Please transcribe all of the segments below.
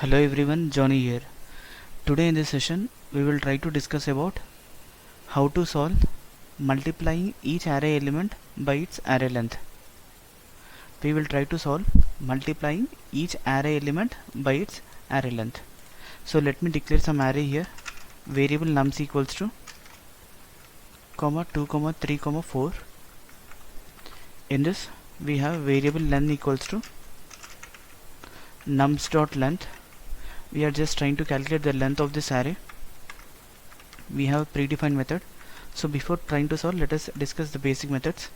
Hello everyone, Johnny here. Today in this session, we will try to discuss about how to solve multiplying each array element by its array length. We will try to solve multiplying each array element by its array length. So let me declare some array here. Variable nums equals to comma 2 comma 3 comma 4. In this we have variable length equals to nums dot length. We are just trying to calculate the length of this array. We have a predefined method. So before trying to solve, let us discuss the basic methods.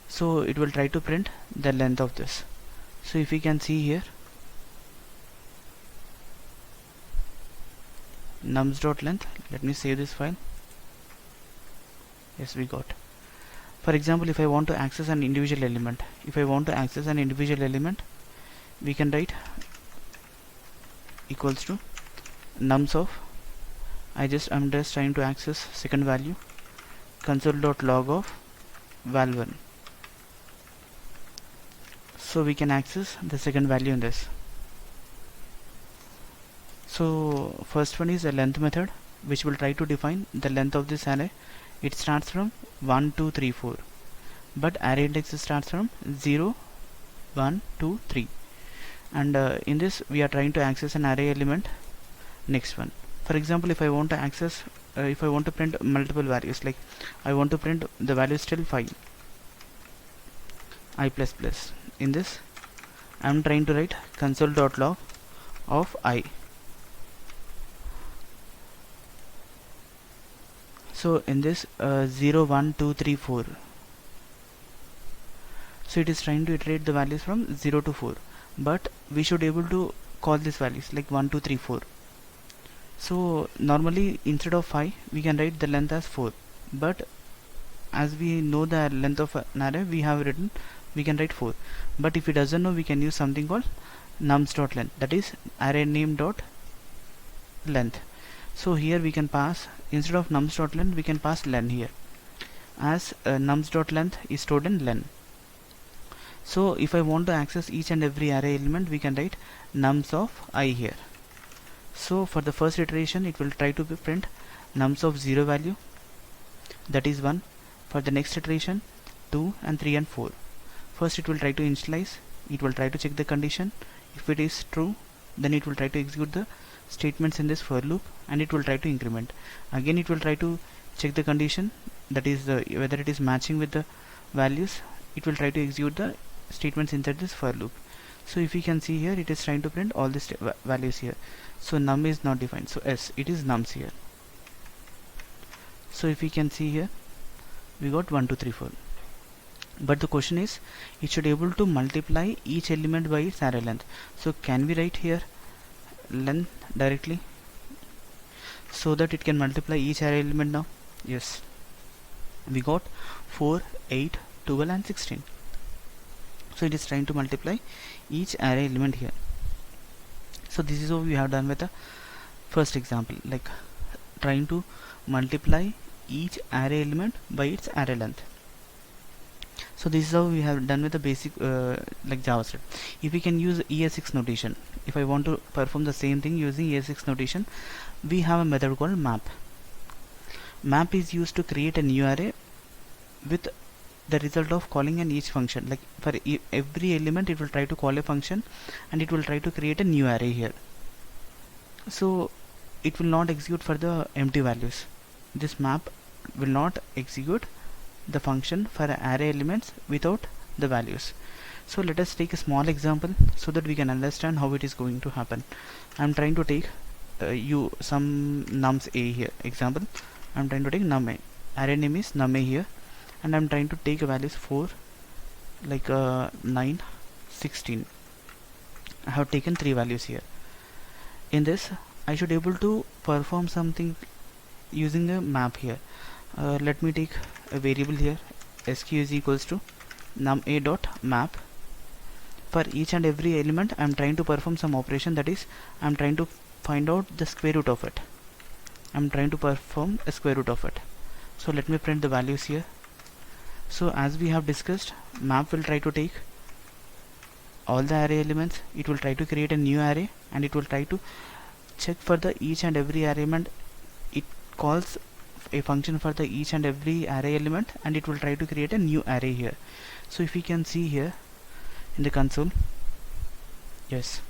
So it will try to print the length of this. So if we can see here, nums dot length. Let me save this file. Yes, we got. For example, if I want to access an individual element, we can write equals to nums of I'm just trying to access second value, console.log of val1. So we can access the second value in this. So first one is a length method, which will try to define the length of this array. It starts from 1 2 3 4, but array index starts from 0 1 2 3, and in this we are trying to access an array element. Next one, for example, if I want to access if I want to print multiple values, like I want to print the value still 5 I plus plus. In this I am trying to write console.log of I. So in this 0 1 2 3 4, so it is trying to iterate the values from 0 to 4, but we should able to call these values like 1 2 3 4. So normally instead of 5 we can write the length as 4, but as we know the length of an array, we can write 4. But if it doesn't know, we can use something called nums.length, that is array name dot length. So here we can pass, instead of nums.length we can pass len here, as nums.length is stored in len. So if I want to access each and every array element, we can write nums of I here. So for the first iteration it will try to print nums of 0 value, that is 1. For the next iteration 2 and 3 and 4. First it will try to initialize, it will try to check the condition. If it is true, then it will try to execute the statements in this for loop, and it will try to increment. Again it will try to check the condition, that is whether it is matching with the values. It will try to execute the statements inside this for loop. So if you can see here, it is trying to print all these values here. So num is not defined, so s, it is nums here. So if we can see here, we got 1 2 3 4. But the question is, it should able to multiply each element by its array length. So can we write here length directly so that it can multiply each array element now? Yes, we got 4 8 12 and 16. So it is trying to multiply each array element here. So this is what we have done with the first example, like trying to multiply each array element by its array length. So this is how we have done with the basic like JavaScript. If we can use ES6 notation, if I want to perform the same thing using ES6 notation, we have a method called map. Map is used to create a new array with the result of calling an each function. Like for every element it will try to call a function, and it will try to create a new array here. So it will not execute for the empty values. This map will not execute the function for array elements without the values. So let us take a small example so that we can understand how it is going to happen. I am trying to take some nums a here. Example, I am trying to take num a. Array name is num a here, and I am trying to take values 4, like 9 16. I have taken 3 values here. In this I should able to perform something using a map here. Let me take a variable here, sq is equals to num a dot map. For each and every element I am trying to perform some operation, that is I am trying to find out the square root of it. I am trying to perform a square root of it. So let me print the values here. So as we have discussed, map will try to take all the array elements, it will try to create a new array, and it will try to check for the each and every array element. It calls a function for the each and every array element, and it will try to create a new array here. So if you can see here in the console, yes,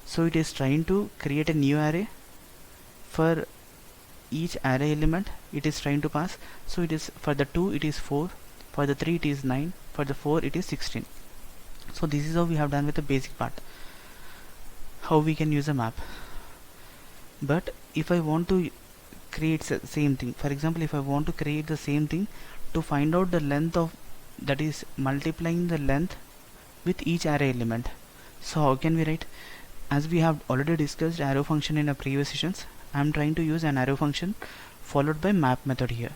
so it is trying to create a new array for each array element. It is trying to pass. So it is for the 2 it is 4, for the 3 it is 9, for the 4 it is 16. So this is how we have done with the basic part, how we can use a map. But if I want to create same thing, for example, if I want to create the same thing to find out the length of, that is multiplying the length with each array element, so how can we write? As we have already discussed arrow function in our previous sessions, I am trying to use an arrow function followed by map method here.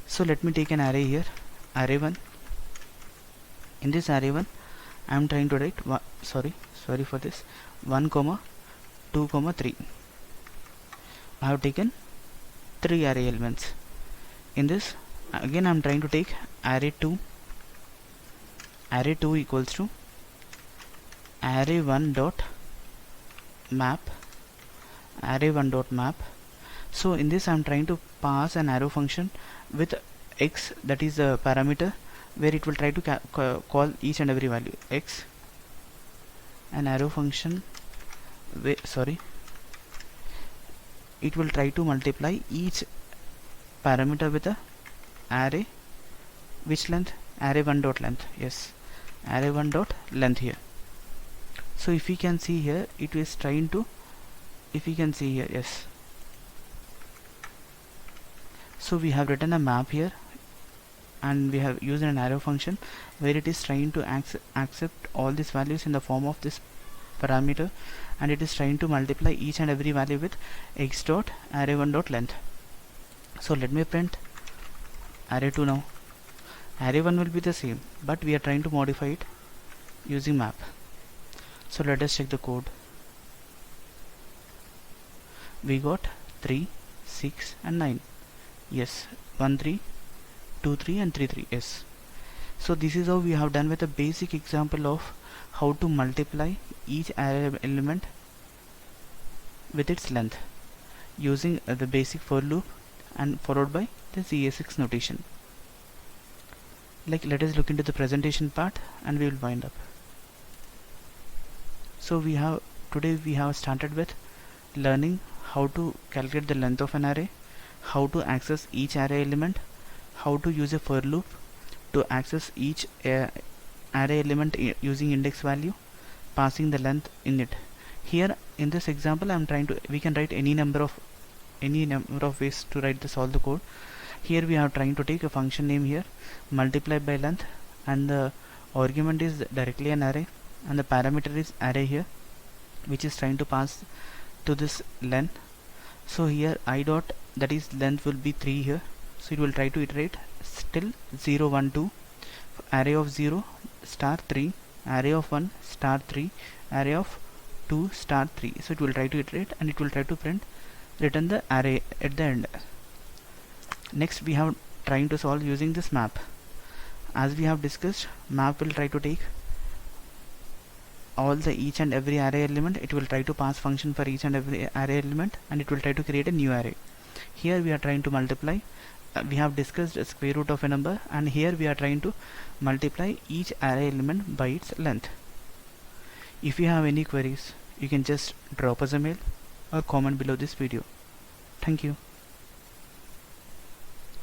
So let me take an array here, array1. In this array1 I am trying to write sorry for this, 1 comma 2 comma 3. I have taken 3 array elements. In this again I am trying to take array2 equals to array1 dot map, array1 dot map. So in this I am trying to pass an arrow function with x, that is a parameter where it will try to call each and every value x, an arrow function it will try to multiply each parameter with a array, which length, array1 dot length, yes, array1 dot length here. So if you can see here, it is trying to, if you can see here, yes, so we have written a map here, and we have used an arrow function where it is trying to accept all these values in the form of this parameter, and it is trying to multiply each and every value with x dot array1 dot length. So let me print array2 now. Array1 will be the same, but we are trying to modify it using map. So let us check the code. We got 3, 6 and 9. Yes, 1 3, 2 3 and 3 3. Yes. So this is how we have done with a basic example of how to multiply each array element with its length using the basic for loop and followed by the CS6 notation. Like, let us look into the presentation part and we will wind up. So today we have started with learning how to calculate the length of an array, how to access each array element, how to use a for loop to access each array element using index value, passing the length in it. Here in this example we can write any number of ways to solve the code. Here we are trying to take a function name here, multiply by length, and the argument is directly an array, and the parameter is array here, which is trying to pass to this length. So here I dot, that is length, will be 3 here, so it will try to iterate till 0 1 2, array of 0 star 3, array of 1 star 3, array of 2 star 3. So it will try to iterate and it will try to return the array at the end. Next we have trying to solve using this map. As we have discussed, map will try to take all the each and every array element. It will try to pass function for each and every array element, and it will try to create a new array. Here we are trying to multiply. We have discussed a square root of a number, and here we are trying to multiply each array element by its length. If you have any queries, you can just drop us a mail or comment below this video. Thank you.